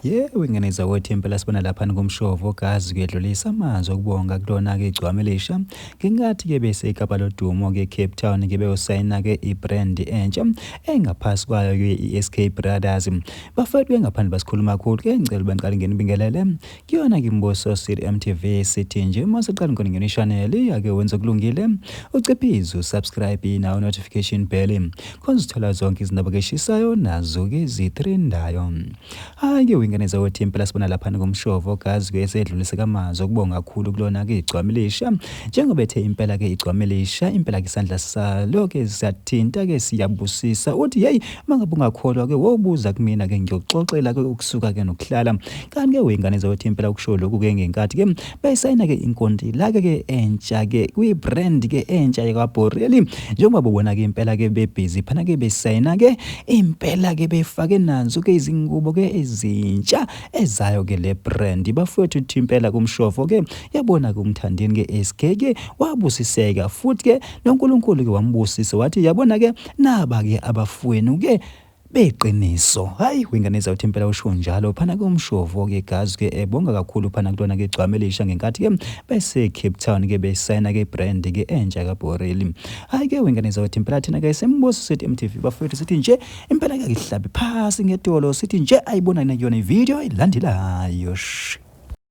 Yebo, ingeneza wethi impela sibona lapha ngomshovo gazi kuyedlulisa amazwi okubonga kulona-ke igcwama elisha. Ngingathi-ke bese iKapa lodumo-ke Cape Town-ke beyosayina-ke i-brand entsha engaphasi kwayo-ke i-SK Brothers. Bafethu-ke ngaphandle basikhuluma kakhulu-ke ngicela baniqale ngene ibingelele kuyona-ke imbuso City MTV sithi nje uma siqala ngone ngene i-channel ake wenza kulungile uciphize usubscribe nawo notification bell khona uzithola zonke izindaba eshisayo nazo-ke zitrendayo. Hayi-ke wingeneza wethi impela sibona lapha ngomshovo gazi kuyesedlulise kamazwi okubonga kakhulu kulona-ke igcwama elisha njengoba ethe impela-ke igcwama elisha impela-ke isandla salo-ke siyathinta-ke siyabusisa uthi hey mangabe ungakholwa-ke wobuza kumina-ke ngiyokuxoxela-ke ukusuka-ke nokuhlala kanti-ke wingeneza wethi impela ukusho lokhu-ke ngenkathi-ke beyisayina-ke inkontileka-ke entsha-ke kwi-brand-ke entsha yakwaBoreal njengoba bobona-ke impela-ke bebhizi phana-ke besayina-ke impela-ke befake nazo-ke izingubo-ke ezintsha ezayo-ke le brand bafowethu uthi impela kumshovo-ke yabona-ke umthandeni-ke SK-ke wabusiseka futhi-ke noNkulunkulu-ke wambusisa wathi yabona-ke naba-ke abafowenu-ke beqiniso. Hayi winganeza uthi impela usho njalo phana kumshovo-ke gazi-ke ebonga kakhulu phana kulona-ke igcwama elisha ngenkathi-ke bese Cape Town-ke besayina-ke ibrand-ke entsha kaBoreal. Hayi-ke winganeza uthi impela thina-ke sembuso City MTV bafowethu sithi nje impela-ke ihlabe phasi ngedolo sithi nje ayibona kuyona ivideo elandelayo.